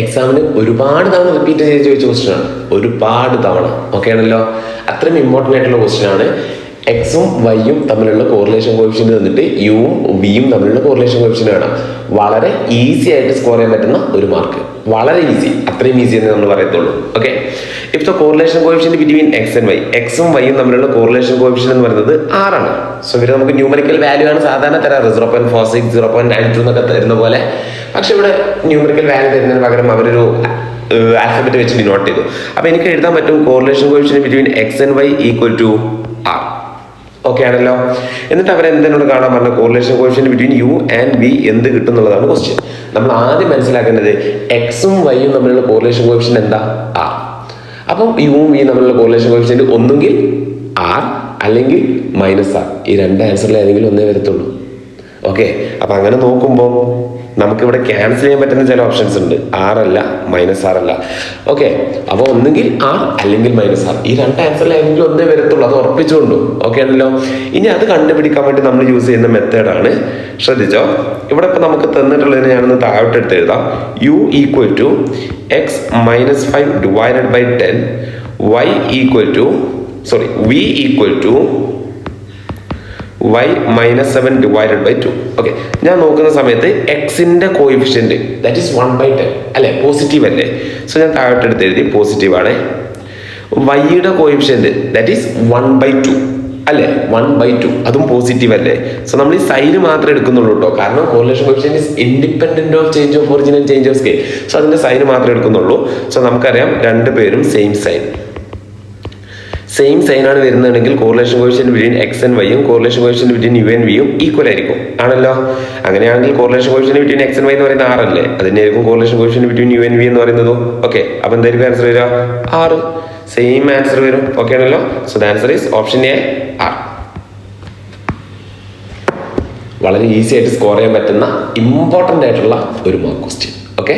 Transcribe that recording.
എക്സാമിന് ഒരുപാട് തവണ റിപ്പീറ്റ് ചെയ്ത് ചോദിച്ച ക്വസ്റ്റ്യനാണ്, ഒരുപാട് തവണ. ഓക്കെ ആണല്ലോ? അത്രയും ഇമ്പോർട്ടൻ്റ് ആയിട്ടുള്ള ക്വസ്റ്റ്യനാണ്. എക്സും വൈയും തമ്മിലുള്ള കോറിലേഷൻ കോഎഫിഷ്യന്റ് തന്നിട്ട് യുവും വിയും തമ്മിലുള്ള കോറിലേഷൻ കോഎഫിഷ്യന്റ് കാണാം. വളരെ ഈസി ആയിട്ട് സ്കോർ ചെയ്യാൻ പറ്റുന്ന ഒരു മാർക്ക്, വളരെ ഈസി, അത്രയും ഈസി എന്ന് നമ്മൾ പറയത്തുള്ളൂ. Okay, if the correlation coefficient between X and y, എക്സും വൈയും തമ്മിലുള്ള കോറിലേഷൻ കോഎഫിഷ്യന്റ് എന്ന് പറയുന്നത് 6 ആണ്. സോ ഇവർ നമുക്ക് ന്യൂമറിക്കൽ വാല്യൂ ആണ് സാധാരണ തരാറ്, 0.46, 0.92 എന്നൊക്കെ തരുന്ന പോലെ. പക്ഷെ ഇവിടെ ന്യൂമറിക്കൽ വാല്യൂ തരുന്നതിന് പകരം അവരൊരു ആൽഫബറ്റ് വെച്ച് ഡിനോട്ട് ചെയ്തു. അപ്പൊ എനിക്ക് എഴുതാൻ പറ്റും correlation coefficient between X and y equal to r. Okay ആണല്ലോ? എന്നിട്ട് അവരെന്തിനോട് കാണാൻ പറഞ്ഞ correlation coefficient between U and v എന്ത് കിട്ടും എന്നുള്ളതാണ് ക്വസ്റ്റ്യൻ. നമ്മൾ ആദ്യം മനസ്സിലാക്കേണ്ടത് എക്സും വൈയും തമ്മിലുള്ള കോറിലേഷൻ കോഎഫിഷ്യന്റ് എന്താ? ആർ. അപ്പം യുവും വിയും തമ്മിലുള്ള കോറിലേഷൻ കോഎഫിഷ്യന്റ് ഒന്നുകിൽ ആർ അല്ലെങ്കിൽ -r. ഈ രണ്ട് ആൻസറിൽ ഏതെങ്കിലും ഒന്നേ വരത്തുള്ളൂ. ഓക്കെ, അപ്പൊ അങ്ങനെ നോക്കുമ്പോൾ നമുക്കിവിടെ ക്യാൻസൽ ചെയ്യാൻ പറ്റുന്ന ചില ഓപ്ഷൻസ് ഉണ്ട്, R അല്ല -r അല്ല. ഓക്കെ, അപ്പോൾ ഒന്നുകിൽ R അല്ലെങ്കിൽ -r, ഈ രണ്ട് ആൻസറിൽ ഏതെങ്കിലും ഒന്നേ വരത്തുള്ളൂ, അത് ഉറപ്പിച്ചുകൊണ്ടു. ഓക്കെ ആണല്ലോ? ഇനി അത് കണ്ടുപിടിക്കാൻ വേണ്ടി നമ്മൾ യൂസ് ചെയ്യുന്ന മെത്തേഡാണ്, ശ്രദ്ധിച്ചോ. ഇവിടെ ഇപ്പൊ നമുക്ക് തന്നിട്ടുള്ളതിന് ഞാനൊന്ന് താഴോട്ട് എടുത്ത് എഴുതാം. u equal to x - 5 divided by 10, y equal to v equal to y -7 divided by 2. Okay, ഞാൻ നോക്കുന്ന സമയത്ത് എക്സിന്റെ കോയിഫിഷ്യന്റ് ദാറ്റ് ഈസ് 1/10 അല്ലെ, പോസിറ്റീവ് അല്ലേ? സോ ഞാൻ താഴോട്ട് എടുത്ത് എഴുതി പോസിറ്റീവ് ആണ്. വൈയുടെ കോയിഫിഷ്യന്റ് ദാറ്റ് ഈസ് 1/2 അല്ലെ, 1/2 അതും പോസിറ്റീവ് അല്ലേ? സോ നമ്മൾ ഈ സൈന് മാത്രമേ എടുക്കുന്നുള്ളൂ കേട്ടോ, കാരണം correlation coefficient is independent of change of origin and change of scale. So അതിന്റെ സൈന് മാത്രമേ എടുക്കുന്നുള്ളൂ. സോ നമുക്കറിയാം രണ്ടുപേരും സെയിം സൈൻ ആണ് വരുന്നതെങ്കിൽ correlation coefficient between X and വൈയും correlation coefficient between U and വിയും ഈക്വൽ ആയിരിക്കും. ആണല്ലോ? അങ്ങനെയാണെങ്കിൽ correlation coefficient between X and Y എന്ന് പറയുന്നത് 6 അല്ലേ? അതിനായിരിക്കും correlation coefficient between U and V എന്ന് പറയുന്നതും. ഓക്കെ, അപ്പൊ എന്തായിരിക്കും ആൻസർ വരിക? 6. സെയിം ആൻസർ വരും. ഓക്കെ ആണല്ലോ? So the answer is option A, R. വളരെ ഈസി ആയിട്ട് സ്കോർ ചെയ്യാൻ പറ്റുന്ന ഇമ്പോർട്ടൻ്റ് ആയിട്ടുള്ള ഒരു മാർക്ക് ക്വസ്റ്റ്യൻ. ഓക്കെ.